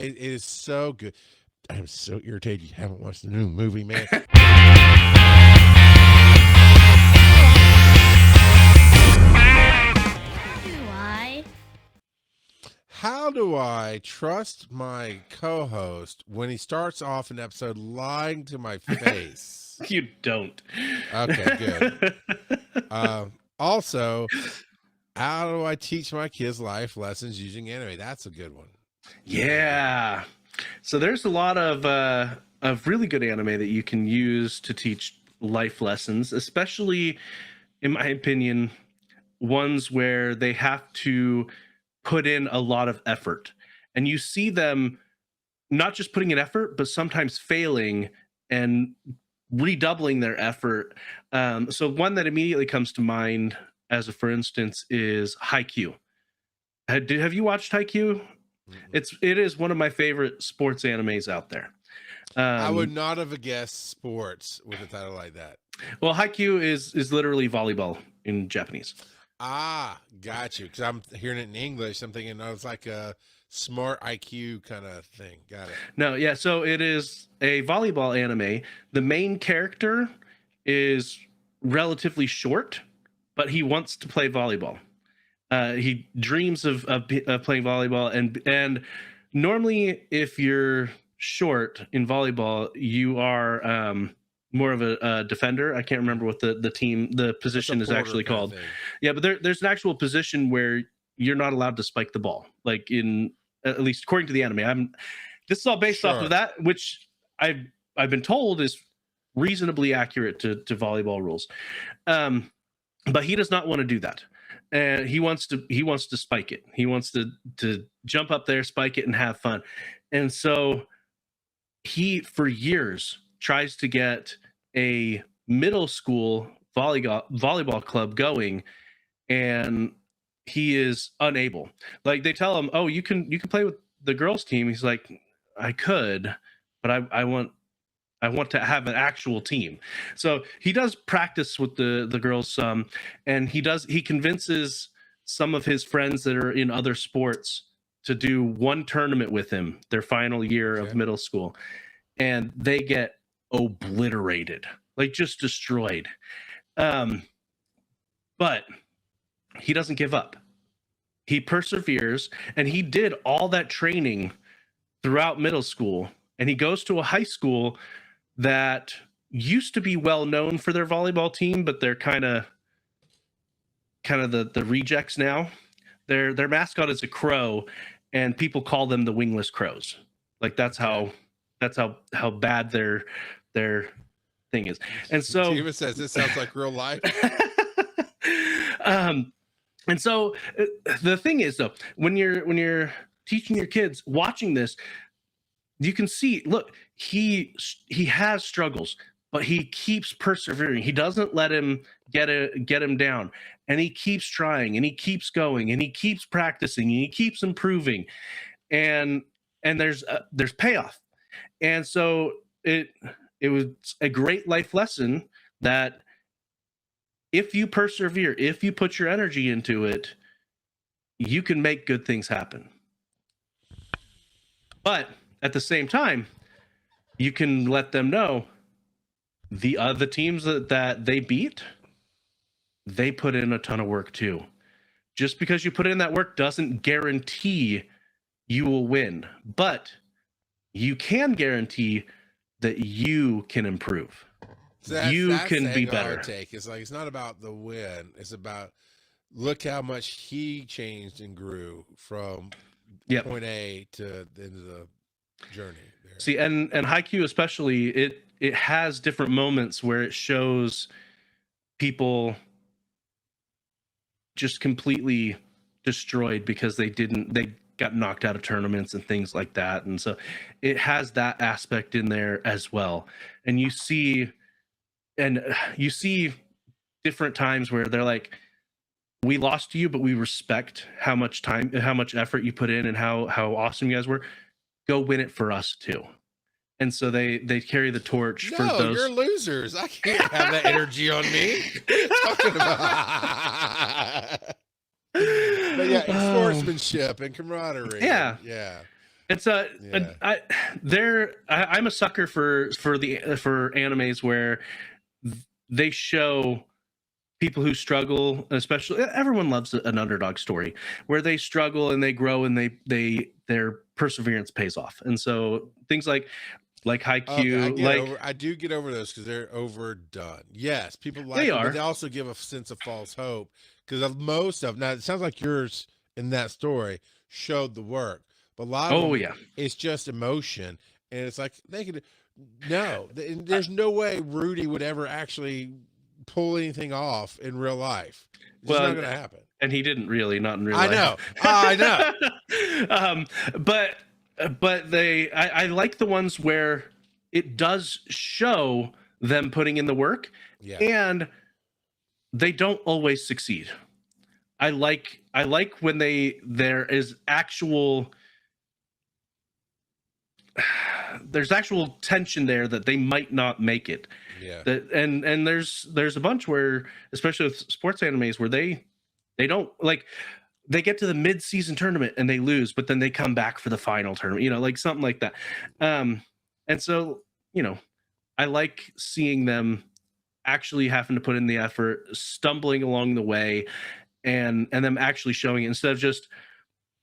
It is so good. I'm so irritated you haven't watched the new movie, man. Why? How do I trust my co-host when he starts off an episode lying to my face? You don't. Okay, good. Also, how do I teach my kids life lessons using anime? That's a good one. Yeah. So there's a lot of really good anime that you can use to teach life lessons, especially, in my opinion, ones where they have to put in a lot of effort. And you see them not just putting in effort, but sometimes failing and redoubling their effort. So one that immediately comes to mind, as a for instance, is Haikyuu. Have you watched Haikyuu? It is one of my favorite sports animes out there. I would not have guessed sports with a title like that. Well, Haikyuu is literally volleyball in Japanese. Ah, got you. Because I'm hearing it in English. I'm thinking, it's like a smart IQ kind of thing. Got it. No, yeah. So it is a volleyball anime. The main character is relatively short, but he wants to play volleyball. He dreams of playing volleyball, and normally, if you're short in volleyball, you are more of a defender. I can't remember what the position is actually called. Yeah, but there's an actual position where you're not allowed to spike the ball, like in, at least according to the anime. This is all based off of that, which I've been told is reasonably accurate to volleyball rules. But he does not want to do that. And he wants to spike it. He wants to jump up there, spike it, and have fun. And so he, for years, tries to get a middle school volleyball club going, and he is unable. Like, they tell him, "Oh, you can play with the girls' team." He's like, "I could, but I want to have an actual team." So he does practice with the girls some, and he convinces some of his friends that are in other sports to do one tournament with him their final year of middle school, and they get obliterated, like just destroyed. But he doesn't give up. He perseveres, and he did all that training throughout middle school, and he goes to a high school that used to be well known for their volleyball team, but they're kind of the rejects now. Their mascot is a crow, and people call them the wingless crows. Like, that's how bad their thing is. And so Steven says this sounds like real life. And so the thing is, though, when you're teaching your kids, watching this, you can see, look, he has struggles, but he keeps persevering. He doesn't let him get him down, and he keeps trying, and he keeps going, and he keeps practicing, and he keeps improving, and there's payoff. And so it was a great life lesson that if you persevere, if you put your energy into it, you can make good things happen. But at the same time, you can let them know the other teams that they beat, they put in a ton of work too. Just because you put in that work doesn't guarantee you will win, but you can guarantee that you can improve. So you can be better. Take. It's like, it's not about the win. It's about, look how much he changed and grew from point A to the end of the journey there. See, and Haikyuu especially, it has different moments where it shows people just completely destroyed because they got knocked out of tournaments and things like that. And so it has that aspect in there as well. And you see different times where they're like, we lost to you, but we respect how much time, how much effort you put in, and how awesome you guys were. Go win it for us too. And so they carry the torch for those. No, you're losers. I can't have that energy on me. Talking about. But yeah, sportsmanship and camaraderie. Yeah. Yeah. It's Yeah. I'm a sucker for animes where they show people who struggle, especially everyone loves an underdog story where they struggle and they grow and their perseverance pays off. And so things like Okay, Haikyuu, I do get over those because they're overdone. Yes, people like they them, but are. they also give a sense of false hope because most of now it sounds like yours in that story showed the work, but a lot of Oh them yeah. it's just emotion, and it's like they could no, Uh, there's no way Rudy would ever actually pull anything off in real life. It's just not well, going to happen. and he didn't really, not in real I life. know, I know. um, but I like the ones where it does show them putting in the work, Yeah, and they don't always succeed. I like when there is actual there's actual tension there that they might not make it. yeah. That and there's a bunch where, especially with sports animes, where they don't like, they get to the mid-season tournament and they lose, but then they come back for the final tournament, like something like that. And so, I like seeing them actually having to put in the effort, stumbling along the way, and them actually showing it instead of just,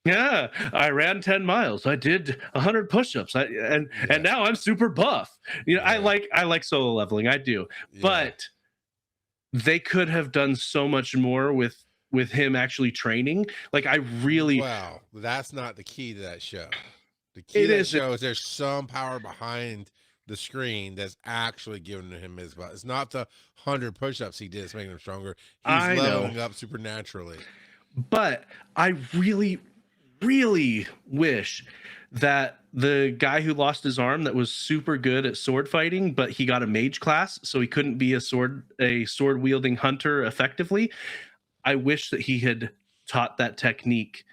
yeah, I ran 10 miles. I did 100 push-ups. And Yeah. now I'm super buff. I Yeah. like solo leveling. I do. Yeah. But they could have done so much more with him actually training. Like, I really, Well, that's not the key to that show. The key it to that is show is there's some power behind the screen that's actually giving him his butt. It's not the 100 push-ups he did that's making him stronger. He's I know, leveling up supernaturally. but I really, really wish that the guy who lost his arm that was super good at sword fighting, but he got a mage class, so he couldn't be a sword wielding hunter effectively. I wish that he had taught that technique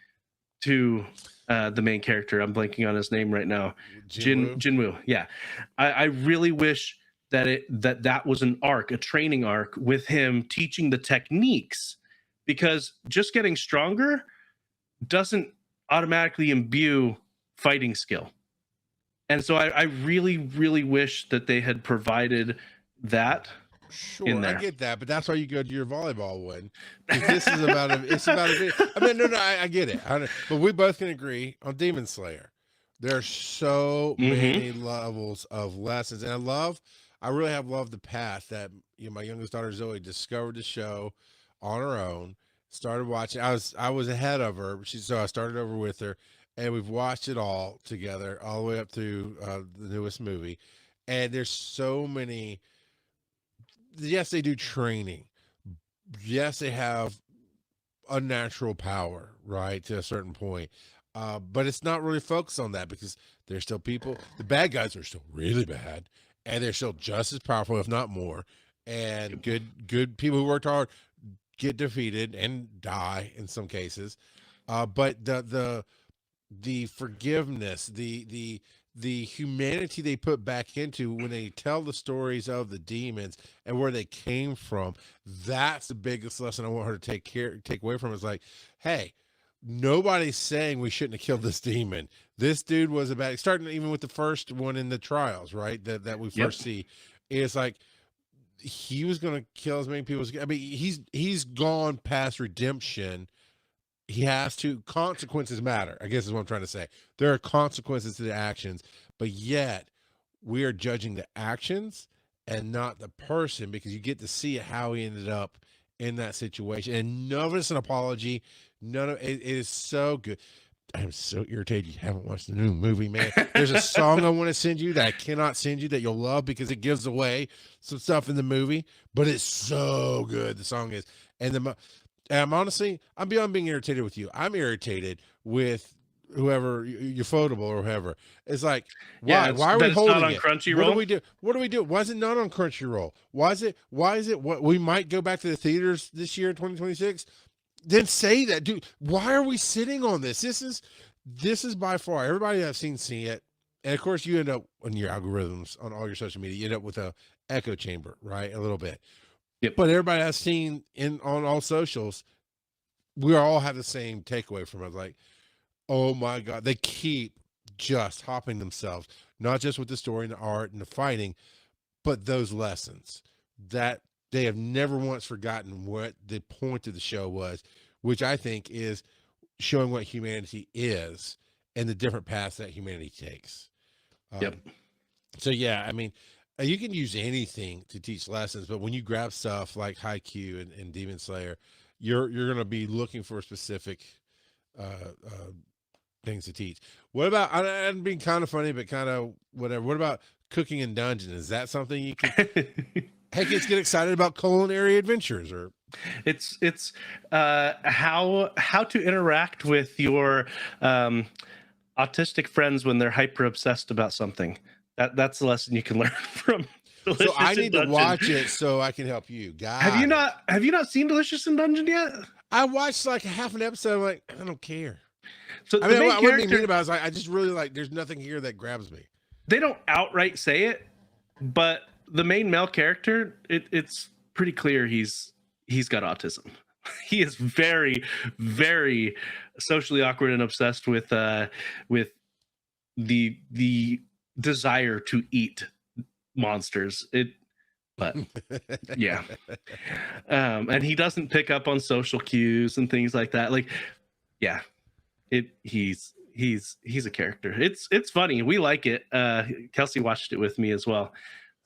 to the main character. I'm blanking on his name right now. Jinwoo. Yeah, I really wish that that was an arc, a training arc with him teaching the techniques, because just getting stronger doesn't automatically imbue fighting skill. And so I really, really wish that they had provided that Sure, in I there. get that, but that's why you go to your volleyball one. This is about it's about a video. I mean, no, I get it. But we both can agree on Demon Slayer. There are so many levels of lessons, and I really have loved the path that my youngest daughter Zoe discovered the show on her own. Started watching. I was ahead of her. So I started over with her, and we've watched it all together, all the way up through the newest movie. And there's so many. Yes, they do training. Yes, they have unnatural power, right, to a certain point. But it's not really focused on that because there's still people. The bad guys are still really bad, and they're still just as powerful, if not more. And good people who worked hard get defeated and die in some cases. But the forgiveness, the humanity they put back into when they tell the stories of the demons and where they came from, that's the biggest lesson I want her to take away from. Is like, hey, nobody's saying we shouldn't have killed this demon. This dude was about, starting even with the first one in the trials, right? That we first see. It's like he was going to kill as many people as, I mean, he's gone past redemption. He has to. Consequences matter, I guess is what I'm trying to say. There are consequences to the actions, but yet we are judging the actions and not the person, because you get to see how he ended up in that situation. And none of it's an apology. None of it is so good. I'm so irritated you haven't watched the new movie, man. There's a song I want to send you that I cannot send you that you'll love because it gives away some stuff in the movie, but it's so good. The song is, and I'm beyond being irritated with you. I'm irritated with whoever, Ufotable or whoever. It's like, why? Why are we holding not on it? Crunchyroll? What do we do? What do we do? Why is it not on Crunchyroll? Why is it what we might go back to the theaters this year, 2026? Then say that, dude. Why are we sitting on this? This is by far, everybody I've seen see it. And of course you end up on your algorithms on all your social media, you end up with a echo chamber, right? A little bit. Yep. But everybody I've seen on all socials, we all have the same takeaway from it. Like, oh my God, they keep just hopping themselves, not just with the story and the art and the fighting, but those lessons that they have never once forgotten what the point of the show was, which I think is showing what humanity is and the different paths that humanity takes. Yep. So yeah, I mean, you can use anything to teach lessons, but when you grab stuff like Haikyuu and Demon Slayer, you're going to be looking for specific things to teach. What about, I'm being kind of funny, but kind of whatever. What about cooking in dungeon? Is that something you could? Hey, kids get excited about culinary adventures, or it's how to interact with your autistic friends when they're hyper obsessed about something. That's the lesson you can learn from Delicious so I in need Dungeon. to watch it so I can help you. Have you not seen Delicious in Dungeon yet? I watched like half an episode. I'm like, I don't care. So I the mean, main I wouldn't be character, mean about it. I was like, I just really like. There's nothing here that grabs me. they don't outright say it, but the main male character, it's pretty clear he's got autism. He is very, very socially awkward and obsessed with the desire to eat monsters. But yeah. And he doesn't pick up on social cues and things like that. Like, yeah, he's a character. It's funny. We like it. Kelsey watched it with me as well.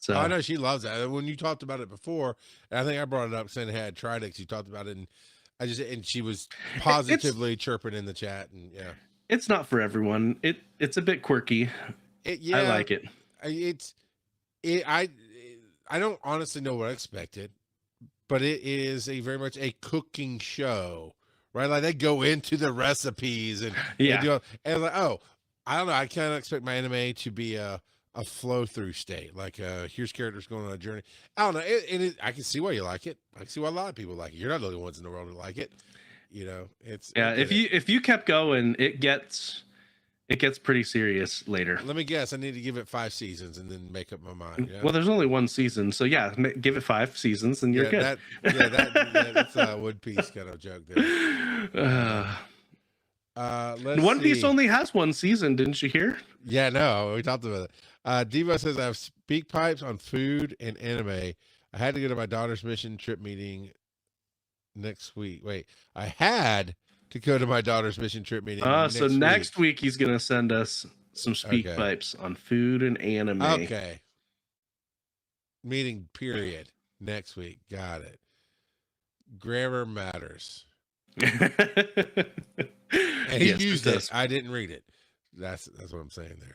So I know she loves that. When you talked about it before, and I think I brought it up saying I had tried it. You talked about it, and she was positively chirping in the chat, and yeah, it's not for everyone. It's a bit quirky. I like it. I don't honestly know what I expected, but it is a very much a cooking show, right? Like they go into the recipes and and like, oh, I don't know. I kind of expect my anime to be a flow through state. Like here's characters going on a journey. I don't know. I can see why you like it. I can see why a lot of people like it. You're not the only ones in the world who like it. You know, if you kept going, it gets pretty serious later. Let me guess. I need to give it 5 seasons and then make up my mind. Yeah? Well, there's only one season, so yeah, give it 5 seasons and you're good. That's a One Piece kind of joke there. One Piece only has 1 season, didn't you hear? Yeah, no, we talked about it. Devo says I have speak pipes on food and anime. I had to go to my daughter's mission trip meeting next week. Wait, I had to go to my daughter's mission trip meeting. So next week he's gonna send us some speak pipes on food and anime. Okay. Meeting period next week. Got it. Grammar matters. And he used it. I didn't read it. That's what I'm saying there.